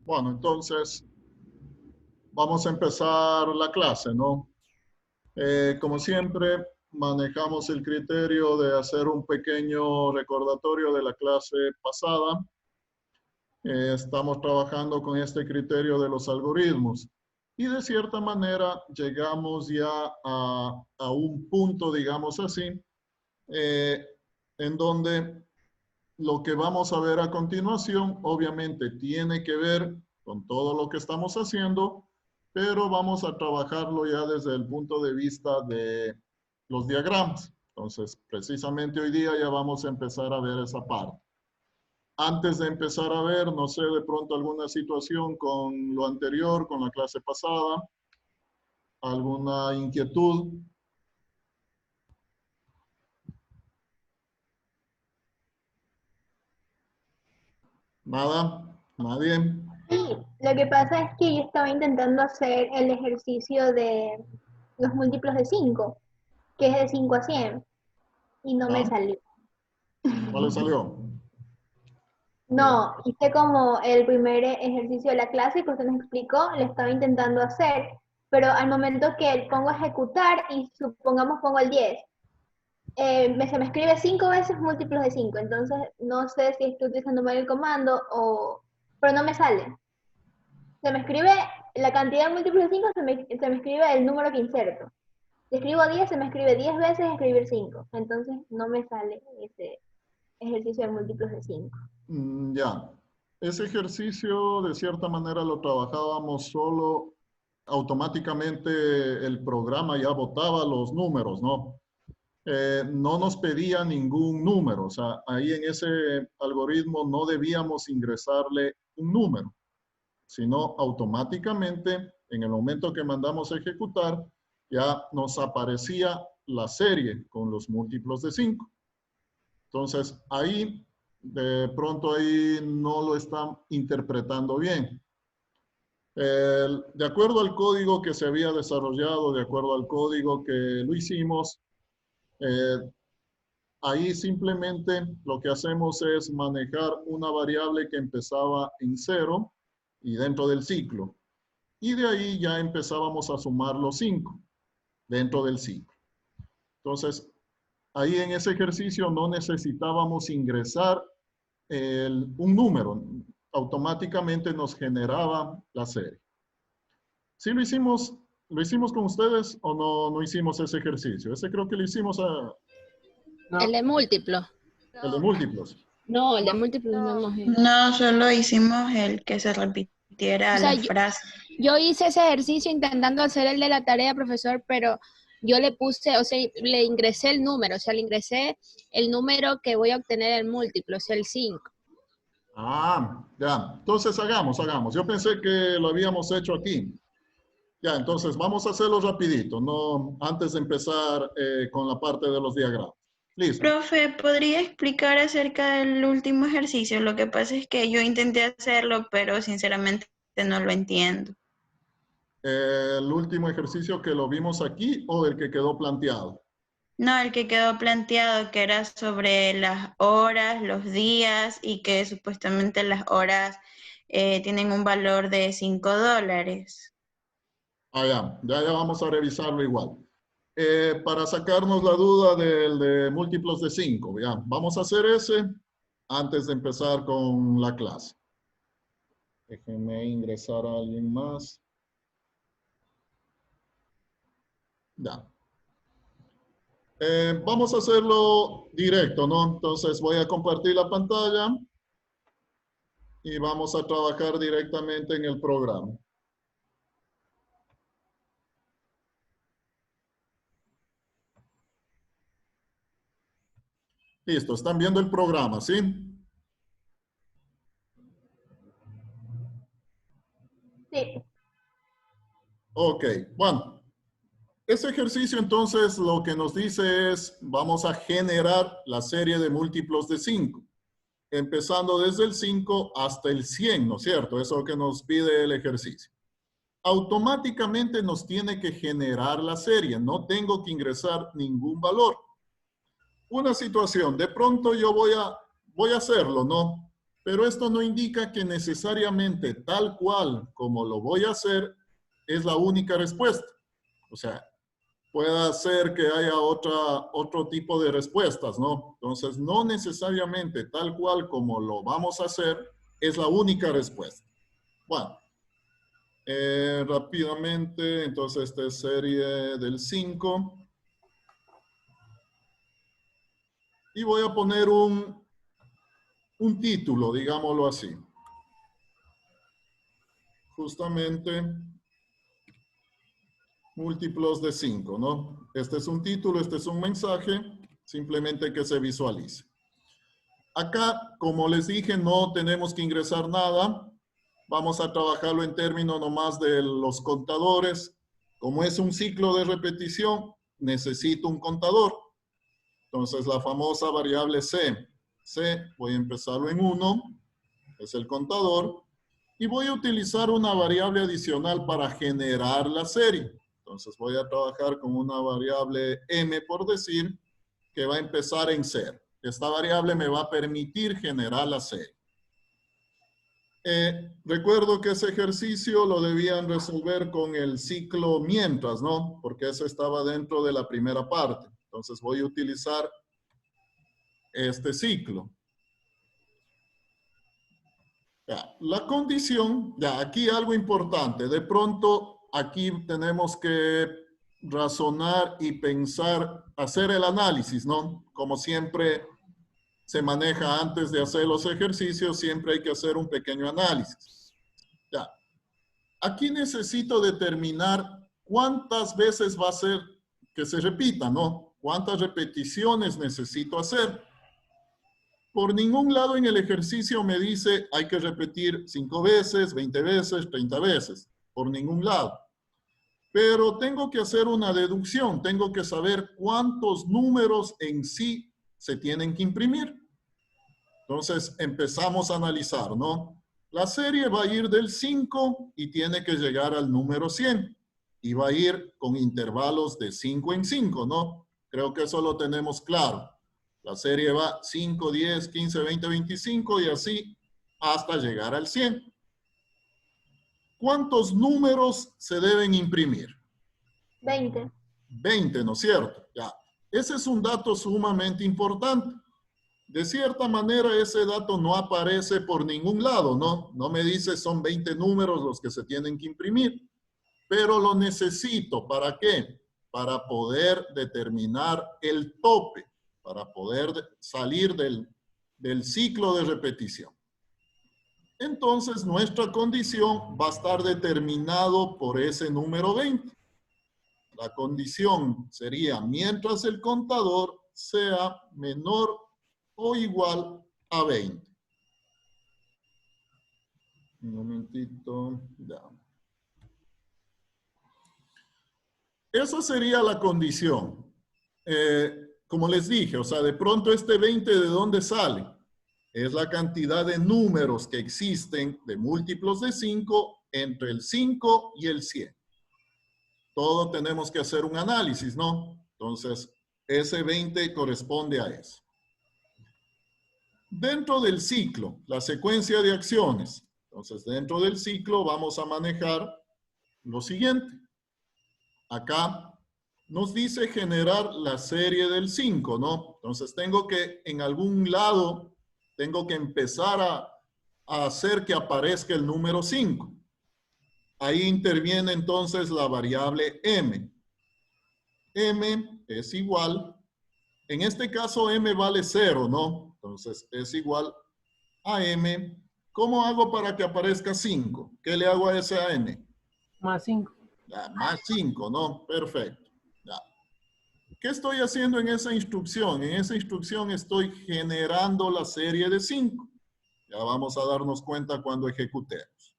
Bueno, entonces vamos a empezar la clase, ¿no? Como siempre, manejamos el criterio de hacer un pequeño recordatorio de la clase pasada. Estamos trabajando con este criterio de los algoritmos y de cierta manera llegamos ya a un punto, digamos así, eh, en donde lo que vamos a ver a continuación obviamente tiene que ver con todo lo que estamos haciendo, pero vamos a trabajarlo ya desde el punto de vista de los diagramas. Entonces, precisamente hoy día ya vamos a empezar a ver esa parte. Antes de empezar a ver, no sé, de pronto alguna situación con lo anterior, con la clase pasada, alguna inquietud. Nada, nadie. Sí, lo que pasa es que yo estaba intentando hacer el ejercicio de los múltiplos de 5, que es de 5 a 100, y no me ¿Ya? salió. ¿Cuál le salió? No, hice como el primer ejercicio de la clase que usted nos explicó, lo estaba intentando hacer, pero al momento que pongo a ejecutar y supongamos pongo el 10, se me escribe 5 veces múltiplos de 5, entonces no sé si estoy utilizando mal el comando pero no me sale. Se me escribe la cantidad de múltiplos de 5, se me escribe el número que inserto. Si escribo 10, se me escribe 10 veces escribir 5. Entonces no me sale ese ejercicio de múltiplos de 5. Ya. Ese ejercicio de cierta manera lo trabajábamos solo automáticamente el programa ya botaba los números, ¿no? No nos pedía ningún número, o sea, ahí en ese algoritmo no debíamos ingresarle un número, sino automáticamente en el momento que mandamos a ejecutar ya nos aparecía la serie con los múltiplos de 5. Entonces, ahí, de pronto ahí no lo están interpretando bien. De acuerdo al código que se había desarrollado, de acuerdo al código que lo hicimos, eh, ahí simplemente lo que hacemos es manejar una variable que empezaba en 0 y dentro del ciclo. Y de ahí ya empezábamos a sumar los 5 dentro del ciclo. Entonces, ahí en ese ejercicio no necesitábamos ingresar un número, automáticamente nos generaba la serie. ¿Sí lo hicimos con ustedes o no hicimos ese ejercicio? Ese creo que lo hicimos El de múltiplo. el de múltiplos. No, el de múltiplo no hemos hecho. No, solo hicimos el que se repitiera O sea, la frase. yo hice ese ejercicio intentando hacer el de la tarea, profesor, pero yo le puse, o sea, le ingresé el número, o sea, le ingresé el número que voy a obtener el múltiplo, o sea, el 5. Ah, ya. Entonces hagamos. Yo pensé que lo habíamos hecho aquí. Ya, entonces vamos a hacerlo rapidito, no antes de empezar con la parte de los diagramas. Listo. Profe, ¿podría explicar acerca del último ejercicio? Lo que pasa es que yo intenté hacerlo, pero sinceramente no lo entiendo. El último ejercicio que lo vimos aquí o el que quedó planteado. No, el que quedó planteado, que era sobre las horas, los días y que supuestamente las horas tienen un valor de $5. Ah, ya vamos a revisarlo igual. Para sacarnos la duda del de múltiplos de 5, ya, vamos a hacer ese antes de empezar con la clase. Déjenme ingresar a alguien más. Ya. Vamos a hacerlo directo, ¿no? Entonces voy a compartir la pantalla y vamos a trabajar directamente en el programa. Listo, están viendo el programa, ¿sí? Sí. Ok, bueno. Ese ejercicio entonces lo que nos dice es, vamos a generar la serie de múltiplos de 5, empezando desde el 5 hasta el 100, ¿no es cierto? Eso es lo que nos pide el ejercicio. Automáticamente nos tiene que generar la serie, no tengo que ingresar ningún valor. Una situación, de pronto yo voy a hacerlo, ¿no? Pero esto no indica que necesariamente tal cual como lo voy a hacer es la única respuesta. O sea, puede ser que haya otro tipo de respuestas, ¿no? Entonces, no necesariamente tal cual como lo vamos a hacer es la única respuesta. Bueno, rápidamente, entonces esta es serie del 5. Y voy a poner un título, digámoslo así. Justamente múltiplos de 5, ¿no? Este es un título, este es un mensaje, simplemente que se visualice. Acá, como les dije, no tenemos que ingresar nada. Vamos a trabajarlo en términos nomás de los contadores. Como es un ciclo de repetición, necesito un contador. Entonces, la famosa variable C. C, voy a empezarlo en 1, es el contador. Y voy a utilizar una variable adicional para generar la serie. Entonces, voy a trabajar con una variable M, por decir, que va a empezar en 0. Esta variable me va a permitir generar la serie. Recuerdo que ese ejercicio lo debían resolver con el ciclo mientras, ¿no? Porque eso estaba dentro de la primera parte. Entonces voy a utilizar este ciclo. Ya, la condición, ya aquí algo importante. De pronto aquí tenemos que razonar y pensar, hacer el análisis, ¿no? Como siempre se maneja antes de hacer los ejercicios, siempre hay que hacer un pequeño análisis. Ya. Aquí necesito determinar cuántas veces va a ser que se repita, ¿no? ¿Cuántas repeticiones necesito hacer? Por ningún lado en el ejercicio me dice hay que repetir 5 veces, 20 veces, 30 veces. Por ningún lado. Pero tengo que hacer una deducción. Tengo que saber cuántos números en sí se tienen que imprimir. Entonces empezamos a analizar, ¿no? La serie va a ir del 5 y tiene que llegar al número 100. Y va a ir con intervalos de 5 en 5, ¿no? Creo que eso lo tenemos claro. La serie va 5, 10, 15, 20, 25 y así hasta llegar al 100. ¿Cuántos números se deben imprimir? 20. 20, ¿no es cierto? Ya. Ese es un dato sumamente importante. De cierta manera, ese dato no aparece por ningún lado, ¿no? No me dice son 20 números los que se tienen que imprimir, pero lo necesito. ¿Para qué? Para poder determinar el tope, para poder salir del ciclo de repetición. Entonces, nuestra condición va a estar determinado por ese número 20. La condición sería mientras el contador sea menor o igual a 20. Un momentito, ya. Esa sería la condición. Como les dije, o sea, de pronto este 20, ¿de dónde sale? Es la cantidad de números que existen de múltiplos de 5 entre el 5 y el 100. Todo tenemos que hacer un análisis, ¿no? Entonces, ese 20 corresponde a eso. Dentro del ciclo, la secuencia de acciones. Entonces, dentro del ciclo vamos a manejar lo siguiente. Acá nos dice generar la serie del 5, ¿no? Entonces, tengo que, en algún lado, tengo que empezar a hacer que aparezca el número 5. Ahí interviene entonces la variable m. M es igual, en este caso m vale 0, ¿no? Entonces es igual a m. ¿Cómo hago para que aparezca 5? ¿Qué le hago a ese a m? Más 5. Ya, más 5, ¿no? Perfecto. Ya. ¿Qué estoy haciendo en esa instrucción? En esa instrucción estoy generando la serie de 5. Ya vamos a darnos cuenta cuando ejecutemos.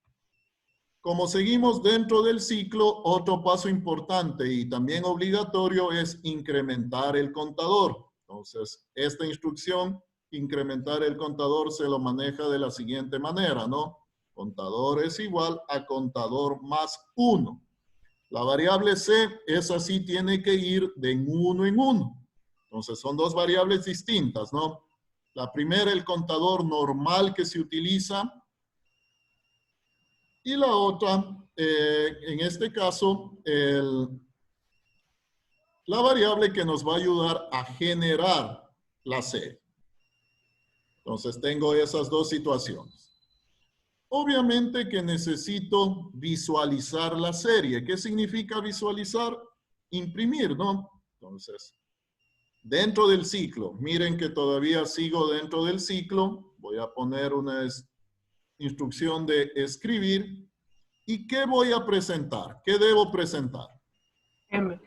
Como seguimos dentro del ciclo, otro paso importante y también obligatorio es incrementar el contador. Entonces, esta instrucción, incrementar el contador, se lo maneja de la siguiente manera, ¿no? Contador es igual a contador más 1. La variable C, esa sí tiene que ir de 1 en 1. Entonces, son dos variables distintas, ¿no? La primera, el contador normal que se utiliza. Y la otra, en este caso, la variable que nos va a ayudar a generar la serie. Entonces tengo esas dos situaciones. Obviamente que necesito visualizar la serie. ¿Qué significa visualizar? Imprimir, ¿no? Entonces, dentro del ciclo, miren que todavía sigo dentro del ciclo. Voy a poner una instrucción de escribir. ¿Y qué voy a presentar? ¿Qué debo presentar? M.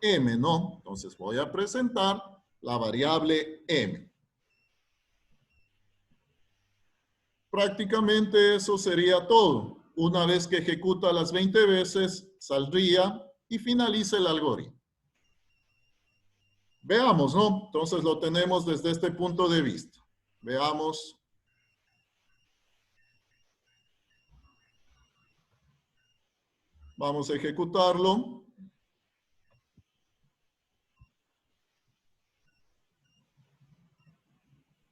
M, ¿no? Entonces voy a presentar la variable M. Prácticamente eso sería todo. Una vez que ejecuta las 20 veces, saldría y finaliza el algoritmo. Veamos, ¿no? Entonces lo tenemos desde este punto de vista. Veamos. Vamos a ejecutarlo.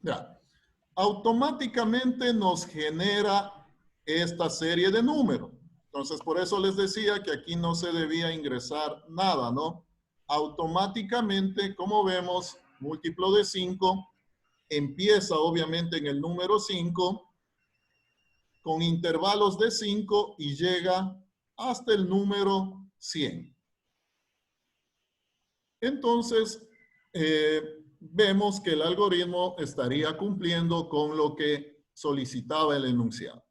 Ya. Automáticamente nos genera esta serie de números. Entonces, por eso les decía que aquí no se debía ingresar nada, ¿no? Automáticamente, como vemos, múltiplo de 5 empieza obviamente en el número 5 con intervalos de 5 y llega hasta el número 100. Entonces, vemos que el algoritmo estaría cumpliendo con lo que solicitaba el enunciado.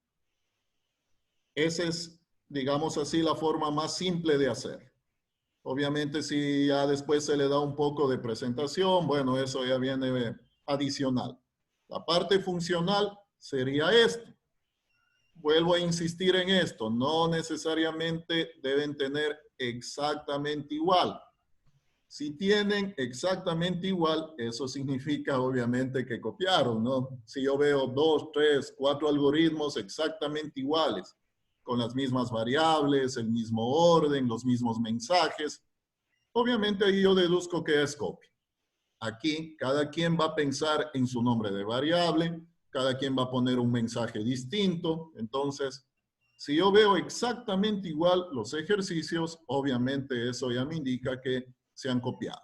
Esa es, digamos así, la forma más simple de hacer. Obviamente, si ya después se le da un poco de presentación, bueno, eso ya viene adicional. La parte funcional sería esto. Vuelvo a insistir en esto, no necesariamente deben tener exactamente igual. Si tienen exactamente igual, eso significa obviamente que copiaron, ¿no? Si yo veo 2, 3, 4 algoritmos exactamente iguales, con las mismas variables, el mismo orden, los mismos mensajes, obviamente ahí yo deduzco que es copia. Aquí cada quien va a pensar en su nombre de variable, cada quien va a poner un mensaje distinto. Entonces, si yo veo exactamente igual los ejercicios, obviamente eso ya me indica que se han copiado.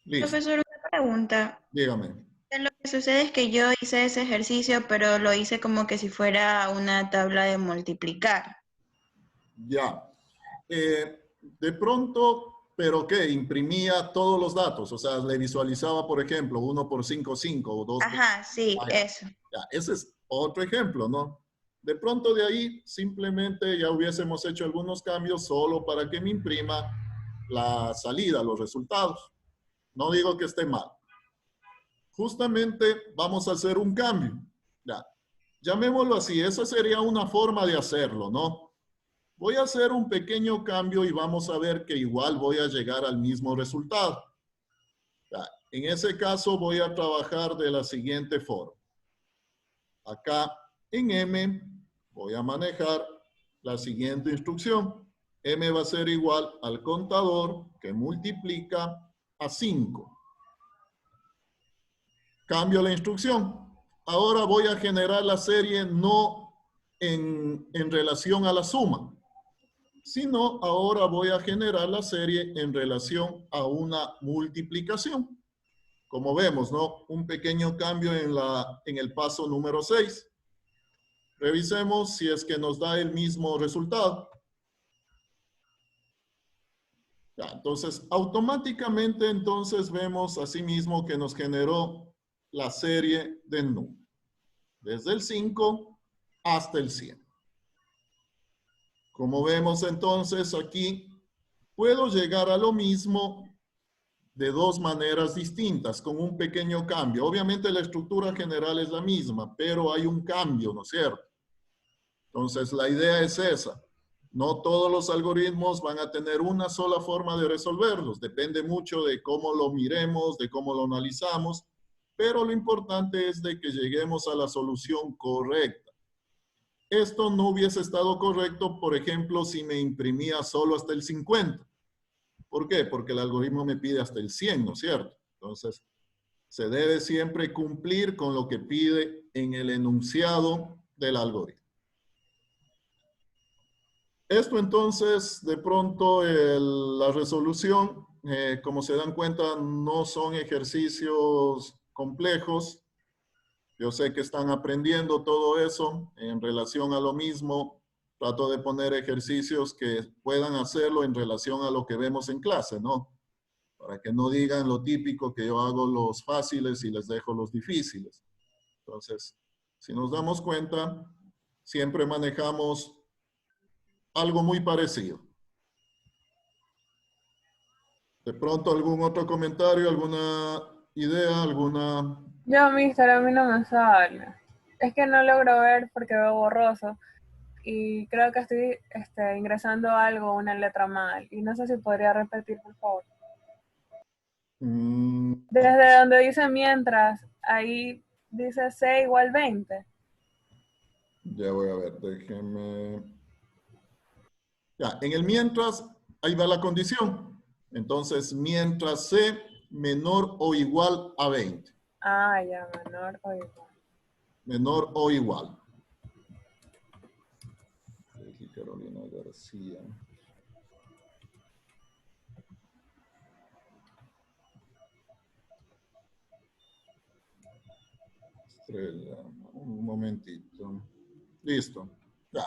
Listo. Profesor, una pregunta. Dígame. Lo que sucede es que yo hice ese ejercicio, pero lo hice como que si fuera una tabla de multiplicar. Ya. De pronto, ¿pero qué? Imprimía todos los datos. O sea, le visualizaba, por ejemplo, 1 por 5, 5 o 2 por... Ajá, sí, eso. Ya, ese es otro ejemplo, ¿no? De pronto de ahí simplemente ya hubiésemos hecho algunos cambios solo para que me imprima la salida, los resultados. No digo que esté mal. Justamente vamos a hacer un cambio. Ya, llamémoslo así, esa sería una forma de hacerlo, ¿no? Voy a hacer un pequeño cambio y vamos a ver que igual voy a llegar al mismo resultado. Ya, en ese caso voy a trabajar de la siguiente forma. Acá en M voy a manejar la siguiente instrucción. M va a ser igual al contador que multiplica a 5. Cambio la instrucción. Ahora voy a generar la serie no en relación a la suma, sino ahora voy a generar la serie en relación a una multiplicación. Como vemos, ¿no? Un pequeño cambio en el paso número 6. Revisemos si es que nos da el mismo resultado. Ya, entonces, automáticamente entonces vemos asimismo que nos generó la serie de números. Desde el 5 hasta el 100. Como vemos entonces aquí, puedo llegar a lo mismo de dos maneras distintas, con un pequeño cambio. Obviamente la estructura general es la misma, pero hay un cambio, ¿no es cierto? Entonces la idea es esa. No todos los algoritmos van a tener una sola forma de resolverlos. Depende mucho de cómo lo miremos, de cómo lo analizamos, pero lo importante es de que lleguemos a la solución correcta. Esto no hubiese estado correcto, por ejemplo, si me imprimía solo hasta el 50. ¿Por qué? Porque el algoritmo me pide hasta el 100, ¿no es cierto? Entonces, Se debe siempre cumplir con lo que pide en el enunciado del algoritmo. Esto entonces, de pronto, la resolución, como se dan cuenta, no son ejercicios complejos. Yo sé que están aprendiendo todo eso en relación a lo mismo. Trato de poner ejercicios que puedan hacerlo en relación a lo que vemos en clase, ¿no? Para que no digan lo típico que yo hago los fáciles y les dejo los difíciles. Entonces, si nos damos cuenta, siempre manejamos algo muy parecido. De pronto, ¿algún otro comentario, alguna idea, alguna... Yo, mister, a mí no me sale. Es que no logro ver porque veo borroso. Y creo que estoy ingresando algo, una letra mal. Y no sé si podría repetir, por favor. Desde donde dice mientras, ahí dice C igual 20. Ya voy a ver, déjeme... Ya, en el mientras, ahí va la condición. Entonces, mientras C menor o igual a 20. Ah, ya, menor o igual. Menor o igual. Carolina García. Estrella. Un momentito. Listo. Ya.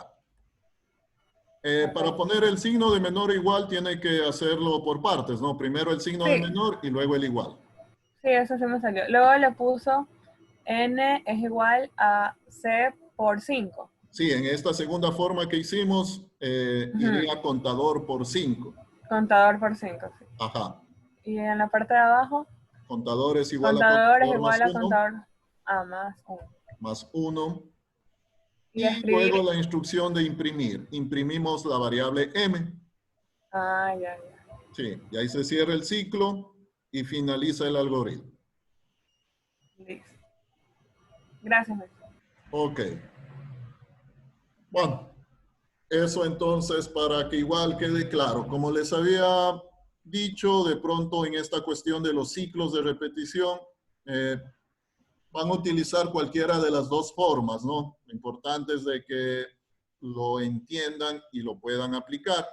Para poner el signo de menor o igual tiene que hacerlo por partes, ¿no? Primero el signo de menor y luego el igual. Sí, eso sí me salió. Luego le puso N es igual a C por 5. Sí, en esta segunda forma que hicimos, iría contador por 5. Contador por 5, sí. Ajá. Y en la parte de abajo, Contador es igual contador a es contador igual más a 1. contador A más 1. Más 1. Y Y escribir. luego la instrucción de imprimir. Imprimimos la variable M. Ah, ya, ya. Sí, y ahí se cierra el ciclo y finaliza el algoritmo. Listo. Gracias, maestro. Ok. Bueno, eso entonces para que igual quede claro. Como les había dicho, de pronto en esta cuestión de los ciclos de repetición, van a utilizar cualquiera de las dos formas, ¿no? Lo importante es de que lo entiendan y lo puedan aplicar.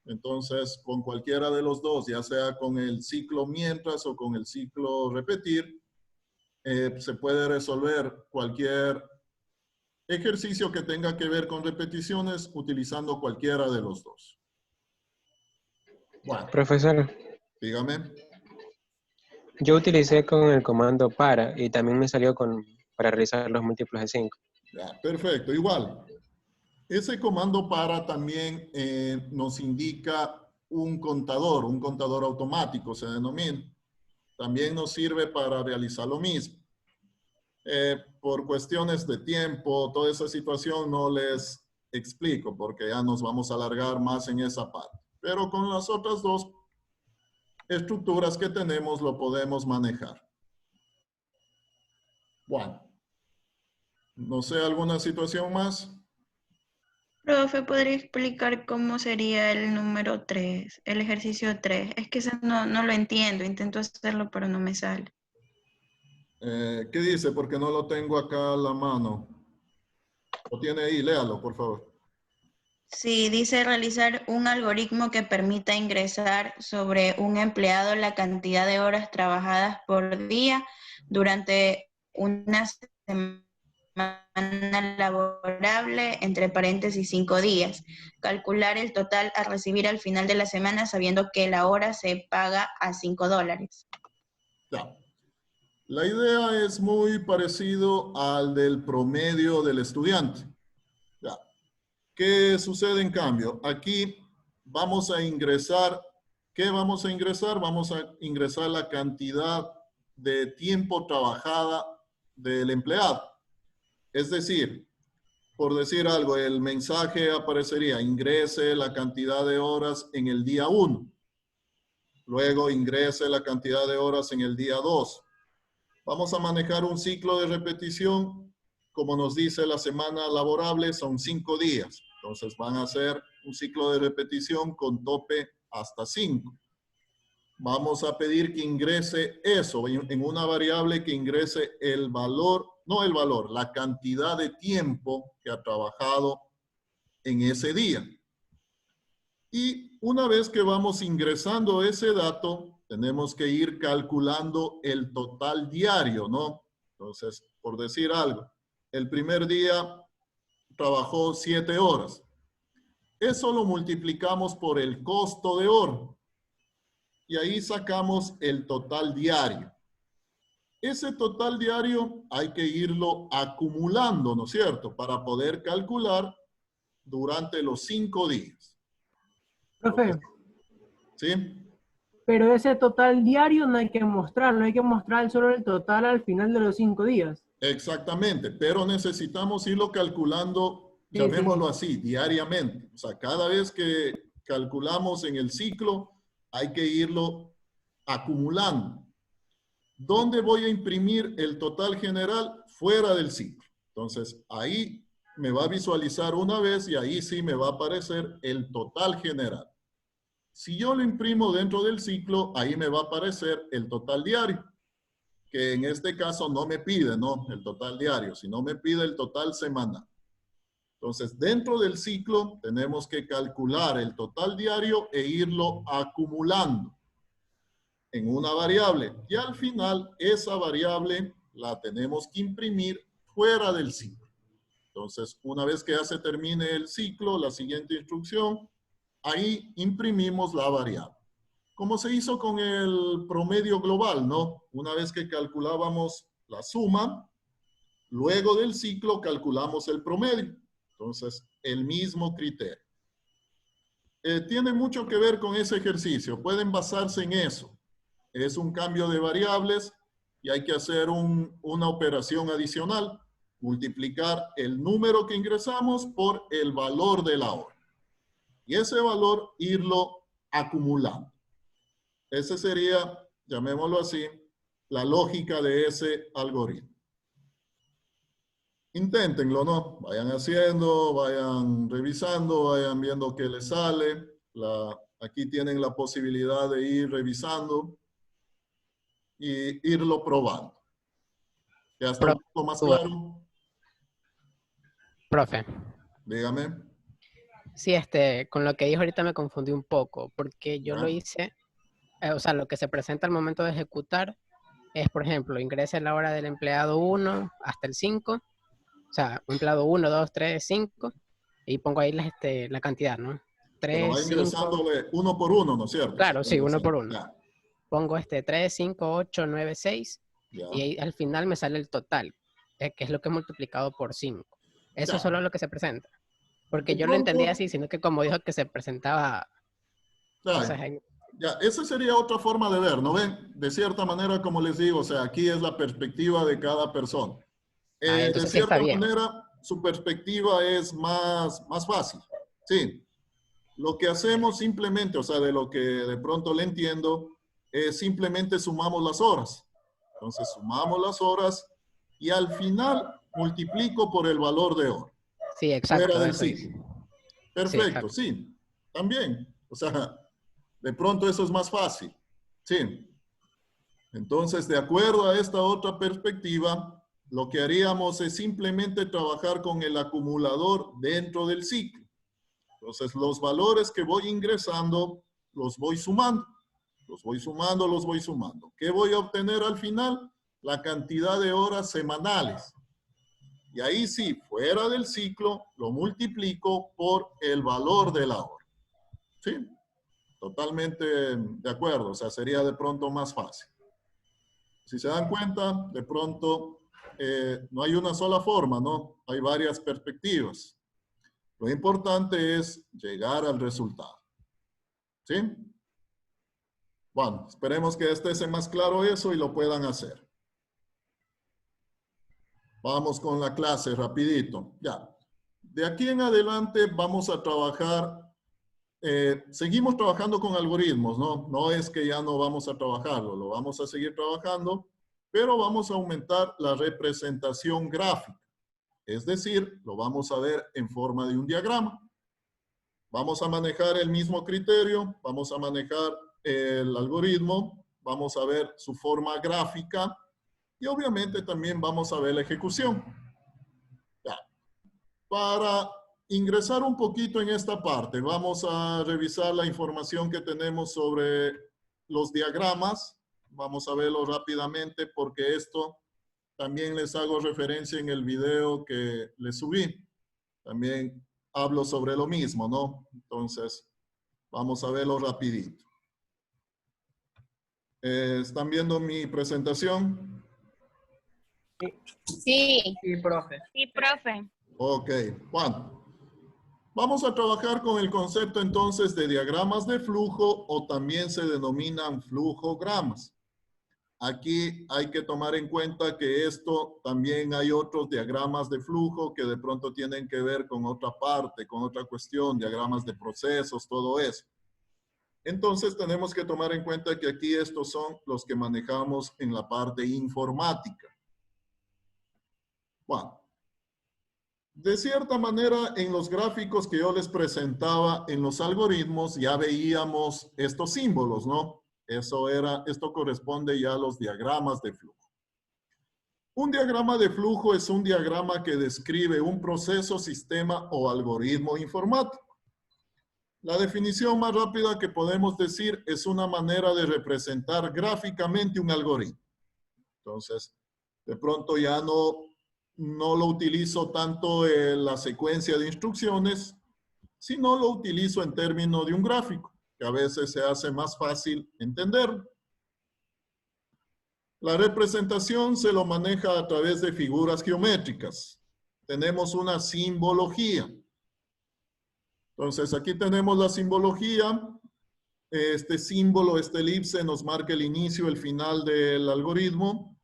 Entonces, con cualquiera de los dos, ya sea con el ciclo mientras o con el ciclo repetir, se puede resolver cualquier ejercicio que tenga que ver con repeticiones utilizando cualquiera de los dos. Bueno, Profesor, dígame. yo utilicé con el comando para y también me salió para realizar los múltiplos de 5. Ya, perfecto, igual. Ese comando para también nos indica un contador automático se denomina. También nos sirve para realizar lo mismo. Por cuestiones de tiempo, toda esa situación no les explico porque ya nos vamos a alargar más en esa parte. Pero con las otras dos estructuras que tenemos lo podemos manejar. Bueno, no sé, ¿alguna situación más? Profe, ¿podría explicar cómo sería el número 3, el ejercicio 3? Es que no lo entiendo, intento hacerlo, pero no me sale. ¿Qué dice? Porque no lo tengo acá a la mano. Lo tiene ahí, léalo, por favor. Sí, dice realizar un algoritmo que permita ingresar sobre un empleado la cantidad de horas trabajadas por día durante una semana laborable, entre paréntesis 5 días. Calcular el total a recibir al final de la semana sabiendo que la hora se paga a $5. Ya. La idea es muy parecido al del promedio del estudiante. Ya. ¿Qué sucede en cambio? Aquí vamos a ingresar, ¿qué vamos a ingresar? Vamos a ingresar la cantidad de tiempo trabajada del empleado. Es decir, por decir algo, el mensaje aparecería, ingrese la cantidad de horas en el día 1. Luego ingrese la cantidad de horas en el día 2. Vamos a manejar un ciclo de repetición. Como nos dice la semana laborable, son 5 días. Entonces van a hacer un ciclo de repetición con tope hasta 5. vamos a pedir que ingrese eso, en una variable que ingrese el valor, no el valor, la cantidad de tiempo que ha trabajado en ese día. Y una vez que vamos ingresando ese dato, tenemos que ir calculando el total diario, ¿no? Entonces, por decir algo, el primer día trabajó 7 horas. Eso lo multiplicamos por el costo de hora. Y ahí sacamos el total diario. Ese total diario hay que irlo acumulando, ¿no es cierto? Para poder calcular durante los 5 días. Profe, ¿Sí? pero ese total diario no hay que mostrarlo, hay que mostrar solo el total al final de los 5 días. Exactamente, pero necesitamos irlo calculando, Sí, llamémoslo sí. así, diariamente. O sea, cada vez que calculamos en el ciclo, hay que irlo acumulando. ¿Dónde voy a imprimir el total general? Fuera del ciclo. Entonces, ahí me va a visualizar una vez y ahí sí me va a aparecer el total general. Si yo lo imprimo dentro del ciclo, ahí me va a aparecer el total diario, que en este caso no me pide, ¿no? El total diario, sino me pide el total semanal. Entonces, dentro del ciclo tenemos que calcular el total diario e irlo acumulando en una variable. Y al final, esa variable la tenemos que imprimir fuera del ciclo. Entonces, una vez que ya se termine el ciclo, la siguiente instrucción, ahí imprimimos la variable. Como se hizo con el promedio global, ¿no? Una vez que calculábamos la suma, luego del ciclo calculamos el promedio. Entonces, el mismo criterio. Tiene mucho que ver con ese ejercicio. Pueden basarse en eso. Es un cambio de variables y hay que hacer una operación adicional. Multiplicar el número que ingresamos por el valor de la hora. Y ese valor irlo acumulando. Ese sería, llamémoslo así, la lógica de ese algoritmo. Inténtenlo, ¿no? Vayan haciendo, vayan revisando, vayan viendo qué les sale. Aquí tienen la posibilidad de ir revisando y irlo probando. ¿Ya está un poco más claro? Profe, Dígame. sí, con lo que dijo ahorita me confundí un poco, porque yo lo hice, o sea, lo que se presenta al momento de ejecutar es, por ejemplo, ingrese la hora del empleado 1 hasta el 5, o sea, empleado 1, 2, 3, 5, y pongo ahí la cantidad, ¿no? Pero 3, va 5, ingresándole uno por uno, ¿no es cierto? claro, sí, uno por uno. Ya. Pongo 3, 5, 8, 9, 6, Ya. y ahí al final me sale el total, que es lo que he multiplicado por 5. Eso Ya. es solo lo que se presenta. Porque De yo lo entendía pronto- así, sino que como dijo que se presentaba Claro. cosas en... Ya, esa sería otra forma de ver, ¿no ven? De cierta manera, como les digo, o sea, aquí es la perspectiva de cada persona. De entonces sí está cierta bien. manera, su perspectiva es más fácil. Sí. Lo que hacemos simplemente, o sea, de lo que de pronto le entiendo, es simplemente sumamos las horas. Entonces, sumamos las horas y al final multiplico por el valor de hora. Sí, exacto. Fuera del Eso es. ciclo. Perfecto, Sí, sí. También. O sea, de pronto eso es más fácil. Sí. Entonces, de acuerdo a esta otra perspectiva, lo que haríamos es simplemente trabajar con el acumulador dentro del ciclo. Entonces, los valores que voy ingresando, los voy sumando. Los voy sumando, los voy sumando. ¿Qué voy a obtener al final? La cantidad de horas semanales. Y ahí sí, fuera del ciclo, lo multiplico por el valor de la hora. ¿Sí? Totalmente de acuerdo. O sea, sería de pronto más fácil. Si se dan cuenta, de pronto no hay una sola forma, ¿no? Hay varias perspectivas. Lo importante es llegar al resultado. ¿Sí? Bueno, esperemos que esté más claro eso y lo puedan hacer. Vamos con la clase rapidito. Ya. De aquí en adelante vamos a trabajar, seguimos trabajando con algoritmos, ¿no? No es que ya no vamos a trabajarlo, lo vamos a seguir trabajando, pero vamos a aumentar la representación gráfica. Es decir, lo vamos a ver en forma de un diagrama. Vamos a manejar el mismo criterio, vamos a manejar el algoritmo, vamos a ver su forma gráfica y obviamente también vamos a ver la ejecución. Ya. Para ingresar un poquito en esta parte, vamos a revisar la información que tenemos sobre los diagramas. Vamos a verlo rápidamente porque esto también les hago referencia en el video que les subí. También hablo sobre lo mismo, ¿no? Entonces, vamos a verlo rapidito. ¿Están viendo mi presentación? Sí. Sí, profe. Sí, profe. Ok, bueno. Vamos a trabajar con el concepto entonces de diagramas de flujo o también se denominan flujogramas. Aquí hay que tomar en cuenta que esto también hay otros diagramas de flujo que de pronto tienen que ver con otra parte, con otra cuestión, diagramas de procesos, todo eso. Entonces tenemos que tomar en cuenta que aquí estos son los que manejamos en la parte informática. Bueno, de cierta manera en los gráficos que yo les presentaba en los algoritmos ya veíamos estos símbolos, ¿no? Esto corresponde ya a los diagramas de flujo. Un diagrama de flujo es un diagrama que describe un proceso, sistema o algoritmo informático. La definición más rápida que podemos decir es una manera de representar gráficamente un algoritmo. Entonces, de pronto ya no lo utilizo tanto en la secuencia de instrucciones, sino lo utilizo en términos de un gráfico, que a veces se hace más fácil entender. La representación se lo maneja a través de figuras geométricas. Tenemos una simbología. Entonces, aquí tenemos la simbología. Este símbolo, esta elipse, nos marca el inicio, el final del algoritmo.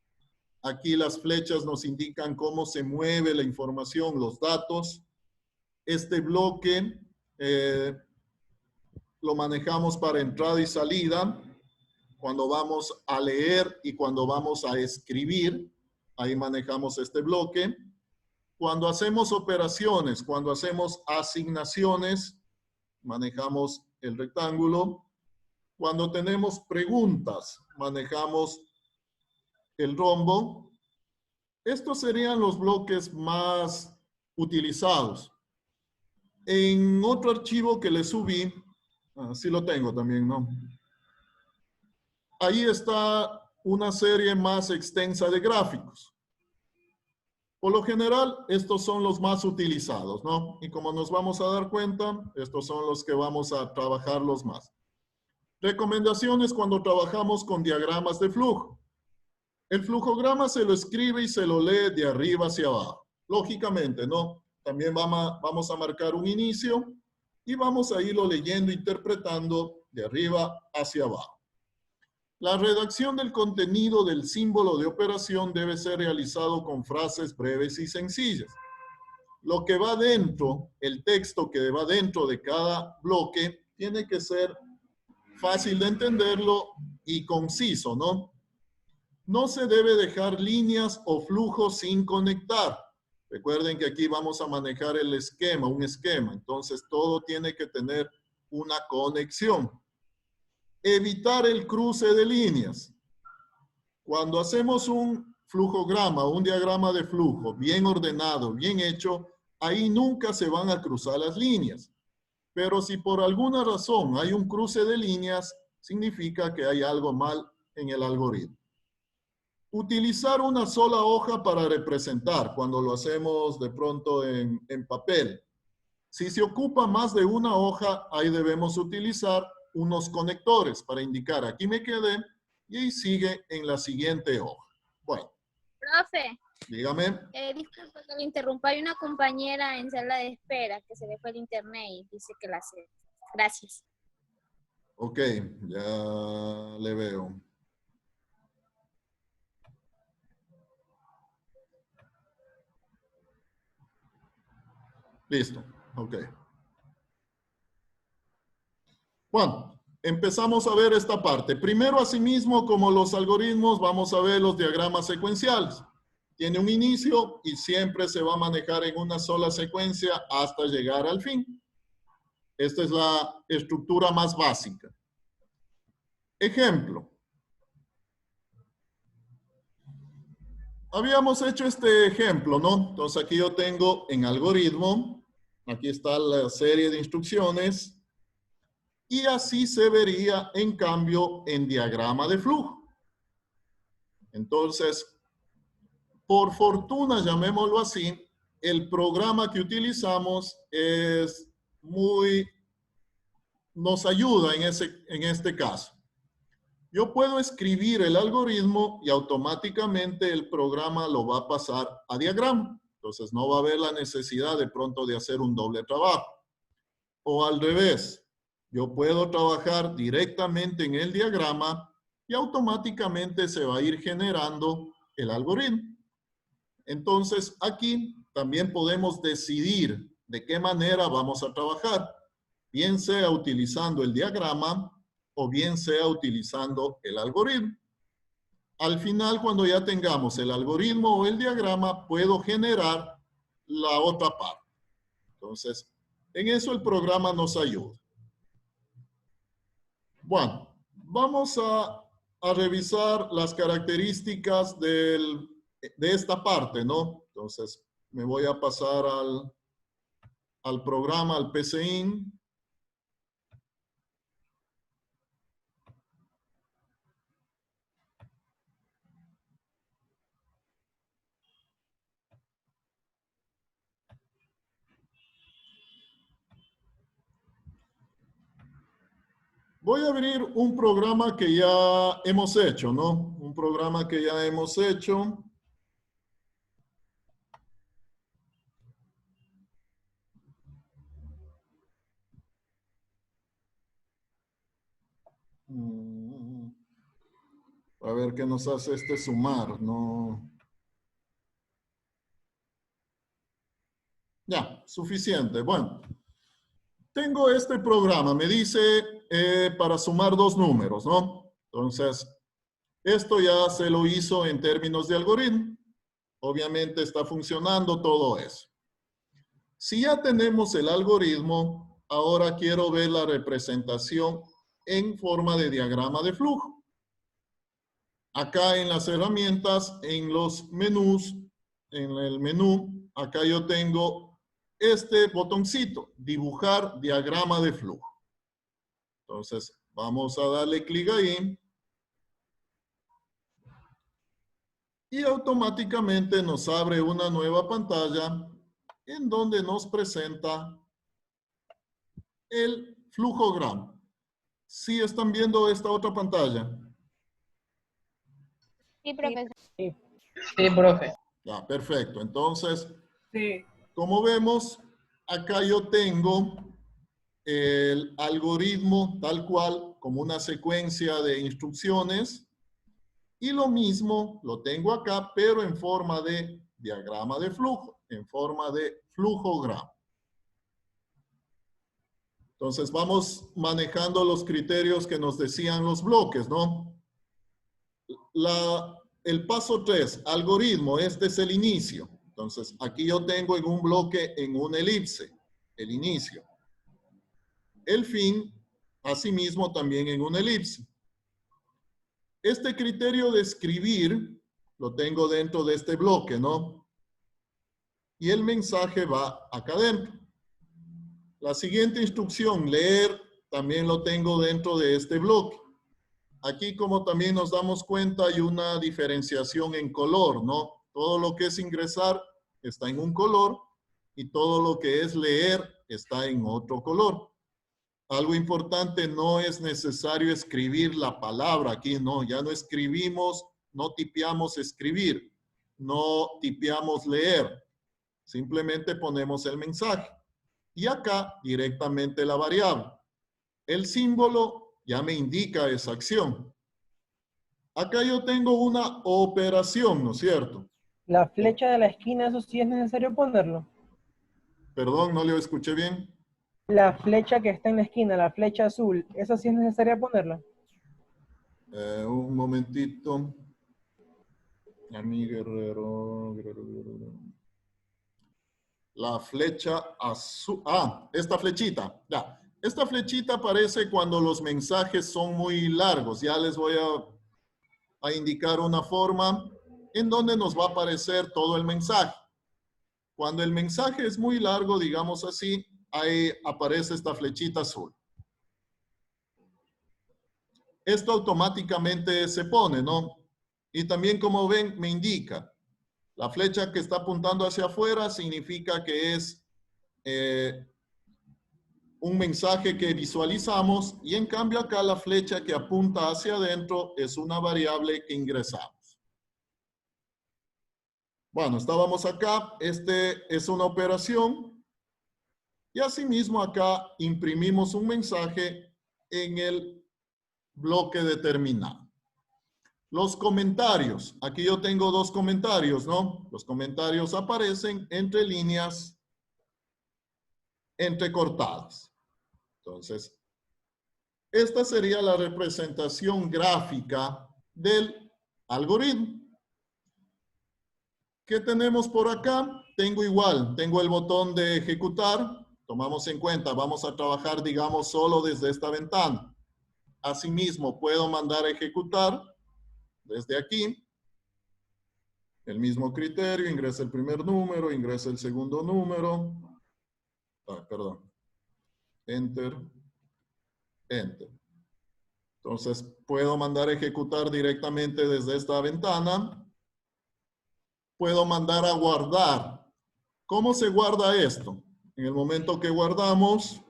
Aquí las flechas nos indican cómo se mueve la información, los datos. Este bloque lo manejamos para entrada y salida. Cuando vamos a leer y cuando vamos a escribir, ahí manejamos este bloque. Cuando hacemos operaciones, cuando hacemos asignaciones, manejamos el rectángulo. Cuando tenemos preguntas, manejamos el rombo. Estos serían los bloques más utilizados. En otro archivo que le subí, sí lo tengo también, ¿no? Ahí está una serie más extensa de gráficos. Por lo general, estos son los más utilizados, ¿no? Y como nos vamos a dar cuenta, estos son los que vamos a trabajarlos más. Recomendaciones cuando trabajamos con diagramas de flujo. El flujograma se lo escribe y se lo lee de arriba hacia abajo. Lógicamente, ¿no? También vamos a marcar un inicio y vamos a irlo leyendo, interpretando de arriba hacia abajo. La redacción del contenido del símbolo de operación debe ser realizado con frases breves y sencillas. Lo que va dentro, el texto que va dentro de cada bloque, tiene que ser fácil de entenderlo y conciso, ¿no? No se debe dejar líneas o flujos sin conectar. Recuerden que aquí vamos a manejar el esquema, un esquema. Entonces, todo tiene que tener una conexión. Evitar el cruce de líneas. Cuando hacemos un flujograma, un diagrama de flujo bien ordenado, bien hecho, ahí nunca se van a cruzar las líneas. Pero si por alguna razón hay un cruce de líneas, significa que hay algo mal en el algoritmo. Utilizar una sola hoja para representar cuando lo hacemos de pronto en papel. Si se ocupa más de una hoja, ahí debemos utilizar unos conectores para indicar aquí me quedé y ahí sigue en la siguiente hoja. Bueno. Profe. Dígame. Disculpe que le interrumpa. Hay una compañera en sala de espera que se le fue el internet y dice que la hace. Gracias. Ok, ya le veo. Listo, ok. Bueno, empezamos a ver esta parte. Primero, asimismo, como los algoritmos, vamos a ver los diagramas secuenciales. Tiene un inicio y siempre se va a manejar en una sola secuencia hasta llegar al fin. Esta es la estructura más básica. Ejemplo. Habíamos hecho este ejemplo, ¿no? Entonces aquí yo tengo en algoritmo, aquí está la serie de instrucciones, y así se vería en cambio en diagrama de flujo. Entonces, por fortuna, llamémoslo así, el programa que utilizamos es nos ayuda en este caso. Yo puedo escribir el algoritmo y automáticamente el programa lo va a pasar a diagrama. Entonces no va a haber la necesidad de pronto de hacer un doble trabajo. O al revés, yo puedo trabajar directamente en el diagrama y automáticamente se va a ir generando el algoritmo. Entonces aquí también podemos decidir de qué manera vamos a trabajar, bien sea utilizando el diagrama o bien sea utilizando el algoritmo. Al final, cuando ya tengamos el algoritmo o el diagrama, puedo generar la otra parte. Entonces, en eso el programa nos ayuda. Bueno, vamos a revisar las características de esta parte, ¿no? Entonces, me voy a pasar al programa, al PCIN. Voy a abrir un programa que ya hemos hecho, ¿no? Un programa que ya hemos hecho. A ver qué nos hace este sumar, ¿no? Ya, suficiente. Bueno, tengo este programa. Me dice para sumar dos números, ¿no? Entonces, esto ya se lo hizo en términos de algoritmo. Obviamente está funcionando todo eso. Si ya tenemos el algoritmo, ahora quiero ver la representación en forma de diagrama de flujo. Acá en las herramientas, en los menús, en el menú, acá yo tengo este botoncito, dibujar diagrama de flujo. Entonces, vamos a darle clic ahí. Y automáticamente nos abre una nueva pantalla en donde nos presenta el flujograma. ¿Sí están viendo esta otra pantalla? Sí, profesor. Sí, profe. Ya, perfecto. Entonces, Sí. como vemos, acá yo tengo el algoritmo tal cual, como una secuencia de instrucciones. Y lo mismo lo tengo acá, pero en forma de diagrama de flujo, en forma de flujograma. Entonces vamos manejando los criterios que nos decían los bloques, ¿no? El paso 3, algoritmo, este es el inicio. Entonces aquí yo tengo en un bloque, en una elipse, el inicio. El fin, asimismo también en una elipse. Este criterio de escribir lo tengo dentro de este bloque, ¿no? Y el mensaje va acá adentro. La siguiente instrucción, leer, también lo tengo dentro de este bloque. Aquí, como también nos damos cuenta, hay una diferenciación en color, ¿no? Todo lo que es ingresar está en un color y todo lo que es leer está en otro color. Algo importante, no es necesario escribir la palabra aquí, no, ya no escribimos, no tipeamos escribir, no tipeamos leer, simplemente ponemos el mensaje. Y acá directamente la variable. El símbolo ya me indica esa acción. Acá yo tengo una operación, ¿no es cierto? La flecha de la esquina, eso sí es necesario ponerlo. Perdón, no le escuché bien. La flecha que está en la esquina, la flecha azul, ¿esa sí es necesaria ponerla? Un momentito. A mí, Guerrero. La flecha azul. Ah, esta flechita. Ya. Esta flechita aparece cuando los mensajes son muy largos. Ya les voy a indicar una forma en donde nos va a aparecer todo el mensaje. Cuando el mensaje es muy largo, digamos así, ahí aparece esta flechita azul. Esto automáticamente se pone, ¿no? Y también, como ven, me indica. La flecha que está apuntando hacia afuera significa que es un mensaje que visualizamos, y en cambio acá la flecha que apunta hacia adentro es una variable que ingresamos. Bueno, estábamos acá. Este es una operación. Y asimismo acá imprimimos un mensaje en el bloque determinado. Los comentarios. Aquí yo tengo dos comentarios, ¿no? Los comentarios aparecen entre líneas entrecortadas. Entonces, esta sería la representación gráfica del algoritmo. ¿Qué tenemos por acá? Tengo el botón de ejecutar. Tomamos en cuenta, vamos a trabajar, digamos, solo desde esta ventana. Asimismo, puedo mandar a ejecutar desde aquí. El mismo criterio, ingresa el primer número, ingresa el segundo número. Perdón. Enter. Enter. Entonces, puedo mandar a ejecutar directamente desde esta ventana. Puedo mandar a guardar. ¿Cómo se guarda esto? En el momento que guardamos,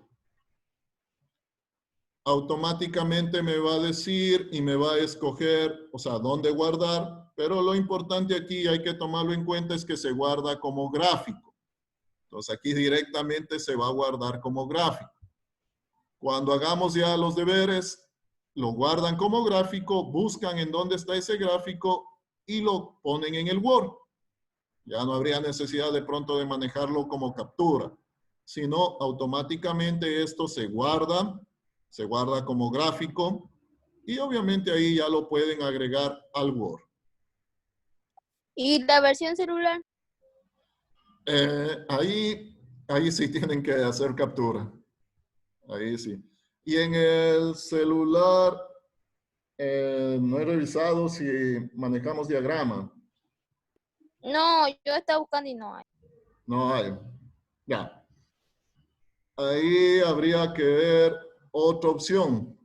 automáticamente me va a decir y me va a escoger, o sea, dónde guardar, pero lo importante aquí, hay que tomarlo en cuenta, es que se guarda como gráfico. Entonces aquí directamente se va a guardar como gráfico. Cuando hagamos ya los deberes, lo guardan como gráfico, buscan en dónde está ese gráfico y lo ponen en el Word. Ya no habría necesidad de pronto de manejarlo como captura, sino automáticamente esto se guarda como gráfico y obviamente ahí ya lo pueden agregar al Word. ¿Y la versión celular? Ahí sí tienen que hacer captura. Ahí sí. Y en el celular no he revisado si manejamos diagrama. No, yo estaba buscando y no hay. No hay. Ya. Ahí habría que ver otra opción.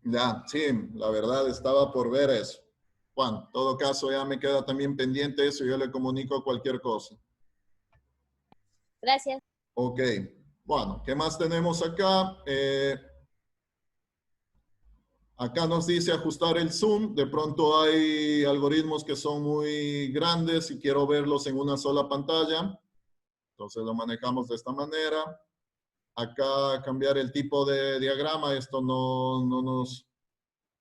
Ya, sí, la verdad estaba por ver eso. Bueno, en todo caso ya me queda también pendiente eso y yo le comunico cualquier cosa. Gracias. Ok. Bueno, ¿qué más tenemos acá? Acá nos dice ajustar el zoom. De pronto hay algoritmos que son muy grandes y quiero verlos en una sola pantalla. Entonces lo manejamos de esta manera. Acá cambiar el tipo de diagrama. Esto no nos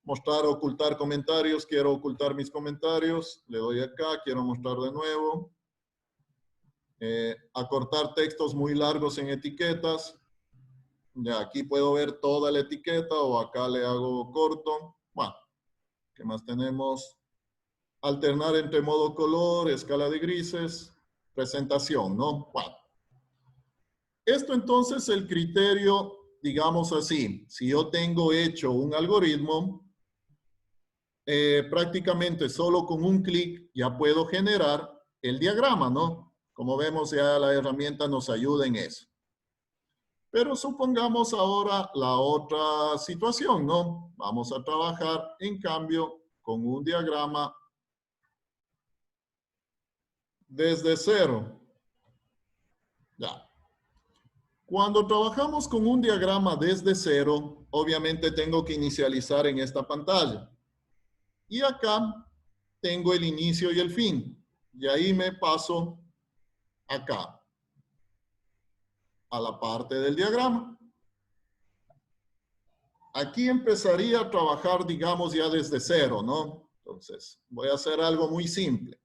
mostrar o ocultar comentarios. Quiero ocultar mis comentarios. Le doy acá. Quiero mostrar de nuevo. Acortar textos muy largos en etiquetas. Ya, aquí puedo ver toda la etiqueta o acá le hago corto. Bueno, ¿qué más tenemos? Alternar entre modo color, escala de grises, presentación, ¿no? Bueno. Esto entonces el criterio, digamos así, si yo tengo hecho un algoritmo, prácticamente solo con un clic ya puedo generar el diagrama, ¿no? Como vemos ya la herramienta nos ayuda en eso. Pero supongamos ahora la otra situación, ¿no? Vamos a trabajar, en cambio, con un diagrama desde cero. Ya. Cuando trabajamos con un diagrama desde cero, obviamente tengo que inicializar en esta pantalla. Y acá tengo el inicio y el fin. Y ahí me paso acá, a la parte del diagrama. Aquí empezaría a trabajar, digamos, ya desde cero, ¿no? Entonces, voy a hacer algo muy simple.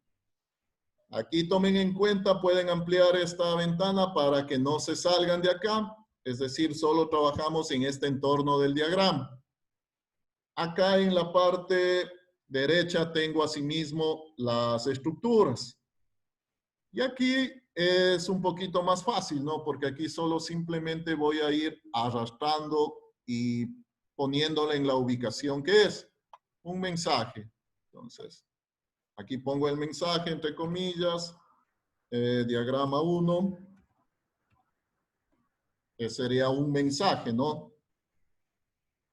Aquí tomen en cuenta, pueden ampliar esta ventana para que no se salgan de acá. Es decir, solo trabajamos en este entorno del diagrama. Acá en la parte derecha tengo asimismo las estructuras. Y aquí es un poquito más fácil, ¿no? Porque aquí solo simplemente voy a ir arrastrando y poniéndole en la ubicación que es un mensaje. Entonces, aquí pongo el mensaje entre comillas, diagrama 1, que sería un mensaje, ¿no?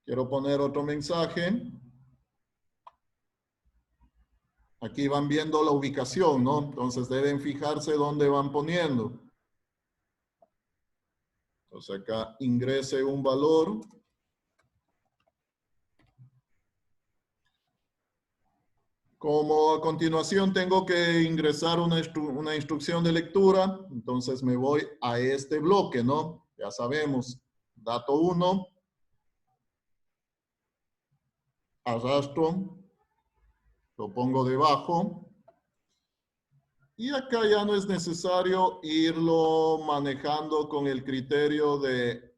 Quiero poner otro mensaje. Aquí van viendo la ubicación, ¿no? Entonces deben fijarse dónde van poniendo. Entonces acá ingrese un valor. Como a continuación tengo que ingresar una instrucción de lectura, entonces me voy a este bloque, ¿no? Ya sabemos, dato 1, arrastro, lo pongo debajo, y acá ya no es necesario irlo manejando con el criterio de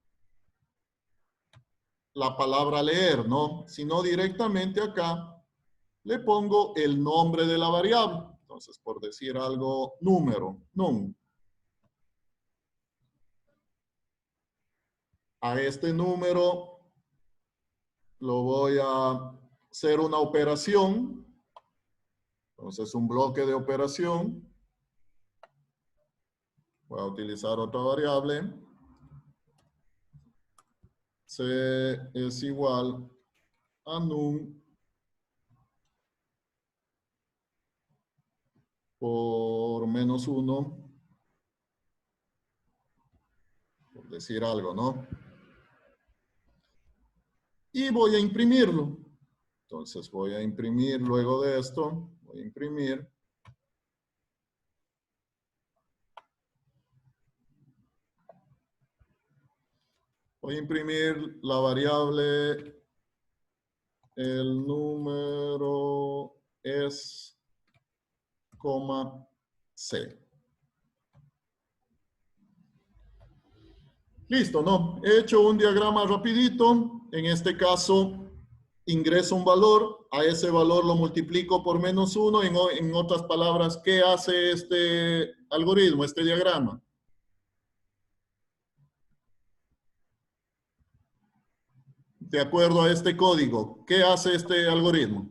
la palabra leer, ¿no? Sino directamente acá le pongo el nombre de la variable. Entonces, por decir algo, número, num. A este número lo voy a hacer una operación. Entonces, un bloque de operación. Voy a utilizar otra variable. C es igual a num por menos 1, por decir algo, ¿no? Y voy a imprimirlo. Entonces voy a imprimir luego de esto, voy a imprimir. Voy a imprimir la variable, el número es, coma, C. Listo, ¿no? He hecho un diagrama rapidito. En este caso, ingreso un valor. A ese valor lo multiplico por menos 1. En otras palabras, ¿qué hace este algoritmo, este diagrama? De acuerdo a este código, ¿qué hace este algoritmo?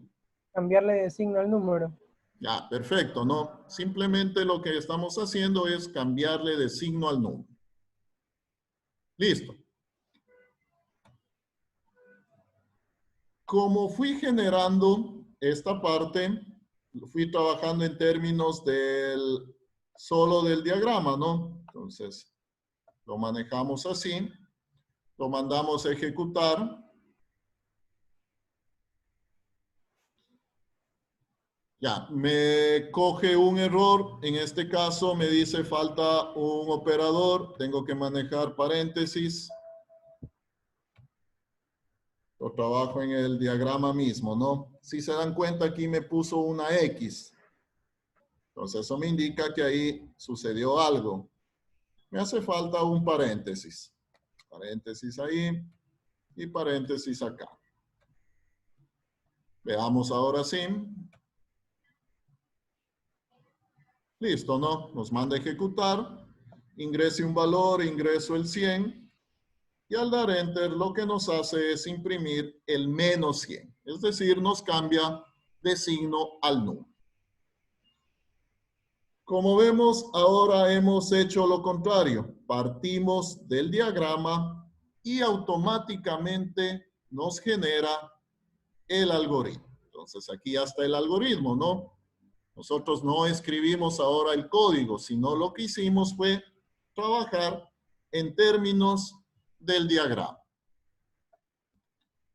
Cambiarle de signo al número. Ya, perfecto, ¿no? Simplemente lo que estamos haciendo es cambiarle de signo al número. Listo. Como fui generando esta parte, fui trabajando en términos solo del diagrama, ¿no? Entonces, lo manejamos así, lo mandamos a ejecutar. Ya, me coge un error, en este caso me dice falta un operador, tengo que manejar paréntesis. Lo trabajo en el diagrama mismo, ¿no? Si se dan cuenta, aquí me puso una X. Entonces eso me indica que ahí sucedió algo. Me hace falta un paréntesis. Paréntesis ahí y paréntesis acá. Veamos ahora sí. Listo, ¿no? Nos manda a ejecutar. Ingrese un valor, ingreso el 100. Y al dar Enter, lo que nos hace es imprimir el menos 100. Es decir, nos cambia de signo al número. Como vemos, ahora hemos hecho lo contrario. Partimos del diagrama y automáticamente nos genera el algoritmo. Entonces, aquí ya está el algoritmo, ¿no? Nosotros no escribimos ahora el código, sino lo que hicimos fue trabajar en términos del diagrama.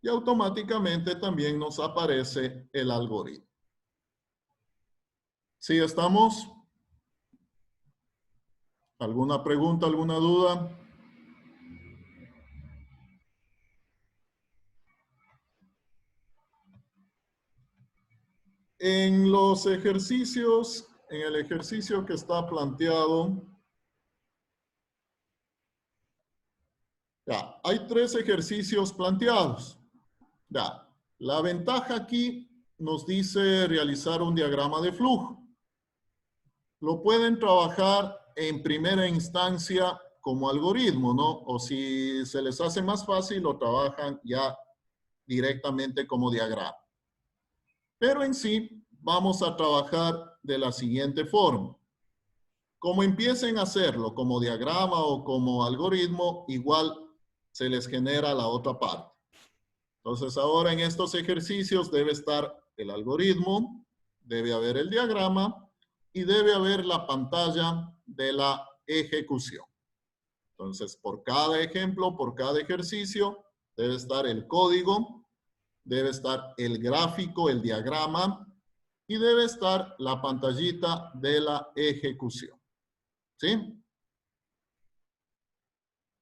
Y automáticamente también nos aparece el algoritmo. ¿Sí estamos? ¿Alguna pregunta, alguna duda? En los ejercicios, en el ejercicio que está planteado, ya, hay 3 ejercicios planteados. Ya, la ventaja aquí nos dice realizar un diagrama de flujo. Lo pueden trabajar en primera instancia como algoritmo, ¿no? O si se les hace más fácil, lo trabajan ya directamente como diagrama. Pero en sí, vamos a trabajar de la siguiente forma. Como empiecen a hacerlo como diagrama o como algoritmo, igual se les genera la otra parte. Entonces ahora en estos ejercicios debe estar el algoritmo, debe haber el diagrama y debe haber la pantalla de la ejecución. Entonces por cada ejemplo, por cada ejercicio, debe estar el código, debe estar el gráfico, el diagrama y debe estar la pantallita de la ejecución. ¿Sí?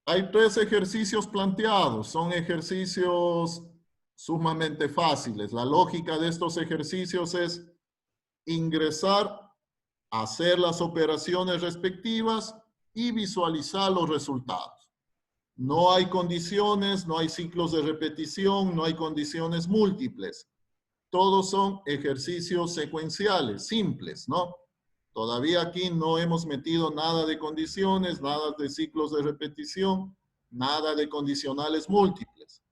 Hay 3 ejercicios planteados. Son ejercicios sumamente fáciles. La lógica de estos ejercicios es ingresar, hacer las operaciones respectivas y visualizar los resultados. No hay condiciones, no hay ciclos de repetición, no hay condiciones múltiples. Todos son ejercicios secuenciales, simples, ¿no? Todavía aquí no hemos metido nada de condiciones, nada de ciclos de repetición, nada de condicionales múltiples.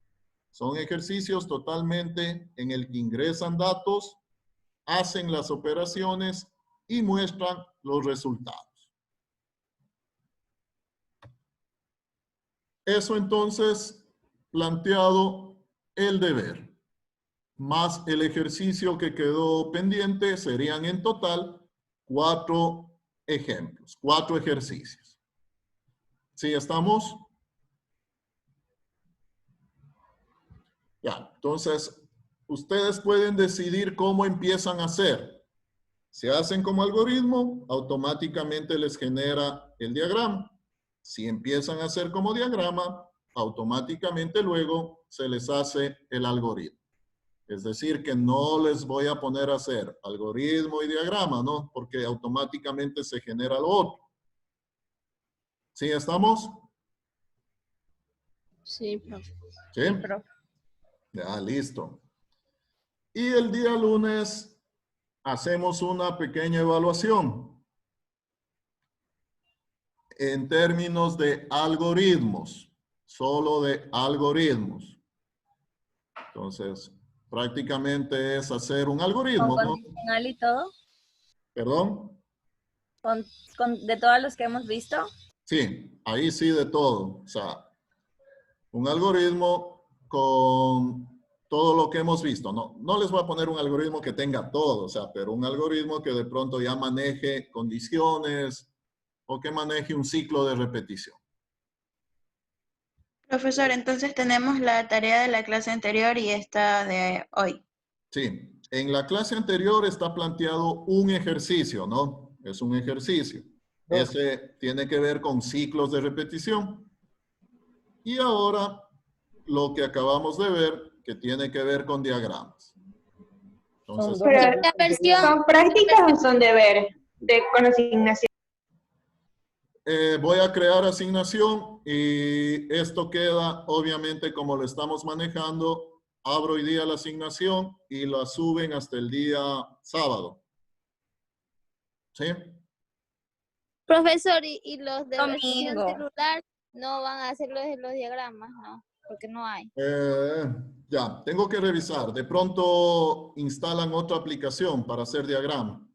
Son ejercicios totalmente en el que ingresan datos, hacen las operaciones y muestran los resultados. Eso entonces, planteado el deber, más el ejercicio que quedó pendiente, serían en total 4 ejemplos, 4 ejercicios. ¿Sí estamos? Ya, entonces, ustedes pueden decidir cómo empiezan a hacer. Si hacen como algoritmo, automáticamente les genera el diagrama. Si empiezan a hacer como diagrama, automáticamente luego se les hace el algoritmo. Es decir, que no les voy a poner a hacer algoritmo y diagrama, ¿no? Porque automáticamente se genera lo otro. ¿Sí estamos? Sí, profe. ¿Sí? Ya, listo. Y el día lunes hacemos una pequeña evaluación en términos de algoritmos, solo de algoritmos. Entonces, prácticamente es hacer un algoritmo, ¿Con ¿no? condicional y todo? ¿Perdón? ¿De todos los que hemos visto? Sí, ahí sí de todo. O sea, un algoritmo con todo lo que hemos visto. No les voy a poner un algoritmo que tenga todo, o sea, pero un algoritmo que de pronto ya maneje condiciones o que maneje un ciclo de repetición. Profesor, entonces tenemos la tarea de la clase anterior y esta de hoy. Sí, en la clase anterior está planteado un ejercicio, ¿no? Es un ejercicio. Ese tiene que ver con ciclos de repetición. Y ahora lo que acabamos de ver, que tiene que ver con diagramas. Entonces, ¿Son prácticas o son deberes con asignación? voy a crear asignación y esto queda, obviamente, como lo estamos manejando, abro hoy día la asignación y la suben hasta el día sábado. ¿Sí? Profesor, y los de versión Domingo. celular no van a hacer los diagramas, ¿no? Porque no hay. Ya, tengo que revisar. De pronto instalan otra aplicación para hacer diagrama.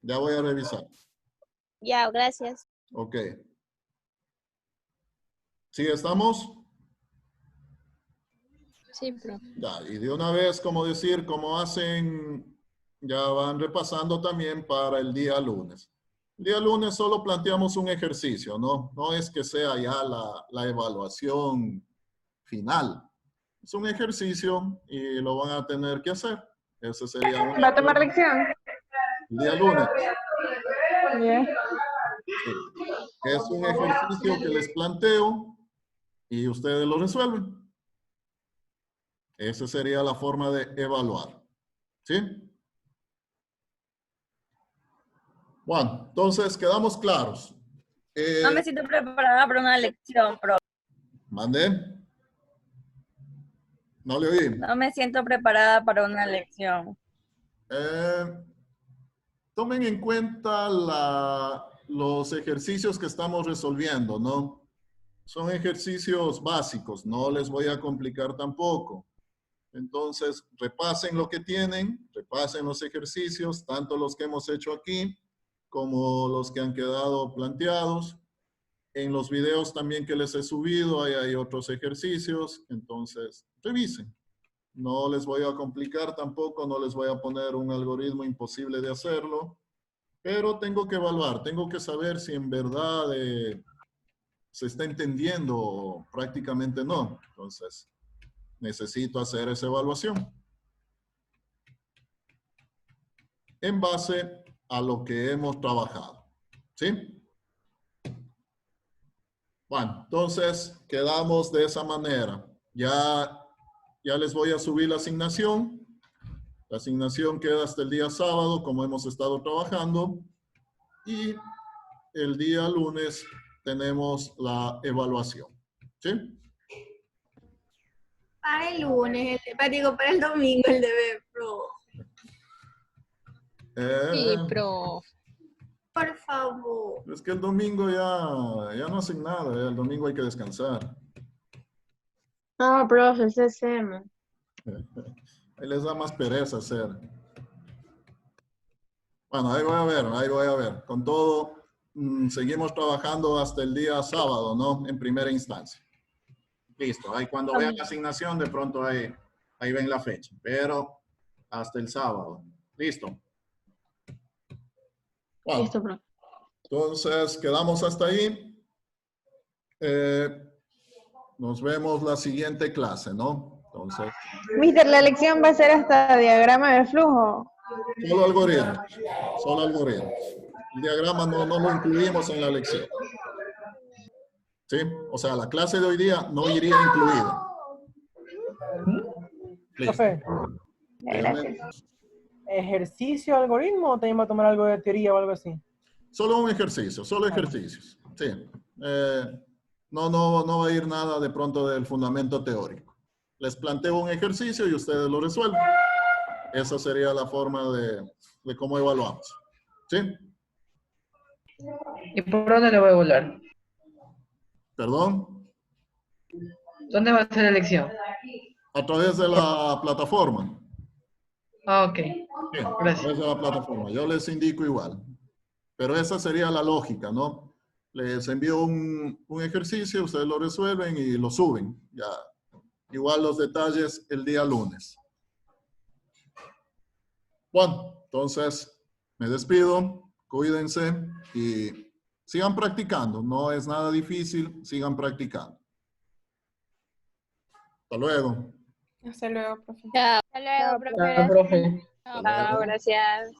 Ya voy a revisar. Ya, gracias. Ok. ¿Sí estamos? Sí, profe. Ya, y de una vez, como decir, como hacen, ya van repasando también para el día lunes. El día lunes solo planteamos un ejercicio, ¿no? No es que sea ya la evaluación final. Es un ejercicio y lo van a tener que hacer. Ese sería ¿Va a tomar lección? el día lunes. Bien. Sí. Es un ejercicio que les planteo y ustedes lo resuelven. Esa sería la forma de evaluar. ¿Sí? Bueno, entonces quedamos claros. No me siento preparada para una lección, profe. ¿Mandé? No le oí. No me siento preparada para una lección. Tomen en cuenta los ejercicios que estamos resolviendo, ¿no? Son ejercicios básicos, no les voy a complicar tampoco. Entonces, repasen lo que tienen, repasen los ejercicios, tanto los que hemos hecho aquí como los que han quedado planteados. En los videos también que les he subido, hay otros ejercicios, entonces revisen. No les voy a complicar tampoco, no les voy a poner un algoritmo imposible de hacerlo, pero tengo que evaluar, tengo que saber si en verdad se está entendiendo o prácticamente no. Entonces, necesito hacer esa evaluación en base a lo que hemos trabajado. ¿Sí? Bueno, entonces quedamos de esa manera. Ya les voy a subir la asignación. La asignación queda hasta el día sábado, como hemos estado trabajando. Y el día lunes tenemos la evaluación. ¿Sí? Para el lunes, para el domingo el deber, pro. Sí, pro. Por favor. Es que el domingo ya no hacen nada, el domingo hay que descansar. No, profe, ese es tema. Ahí les da más pereza hacer. Bueno, ahí voy a ver. Con todo, seguimos trabajando hasta el día sábado, ¿no? En primera instancia. Listo, ahí cuando vean la asignación, de pronto ahí ven la fecha. Pero hasta el sábado. Listo. Bueno, Listo, profe. entonces, quedamos hasta ahí. Nos vemos la siguiente clase, ¿no? Entonces, Mister, la lección va a ser hasta diagrama de flujo. solo algoritmos. Solo algoritmos. El diagrama no lo incluimos en la lección. ¿Sí? O sea, la clase de hoy día no iría incluida. Listo. Profe, ¿ejercicio, algoritmo o también va a tomar algo de teoría o algo así? Solo un ejercicio, solo ejercicios. Sí. No va a ir nada de pronto del fundamento teórico. Les planteo un ejercicio y ustedes lo resuelven. Esa sería la forma de cómo evaluamos. ¿Sí? ¿Y por dónde le voy a evaluar? ¿Perdón? ¿Dónde va a ser la elección? A través de la plataforma. Ah, ok. Bien, Gracias. a través de la plataforma. Yo les indico igual. Pero esa sería la lógica, ¿no? Les envío un ejercicio, ustedes lo resuelven y lo suben. Ya. Igual los detalles el día lunes. Bueno, entonces me despido. Cuídense y sigan practicando. No es nada difícil, sigan practicando. Hasta luego. Hasta luego, profe. Chao. Hasta luego, profe. Chao, profe. Chao, gracias.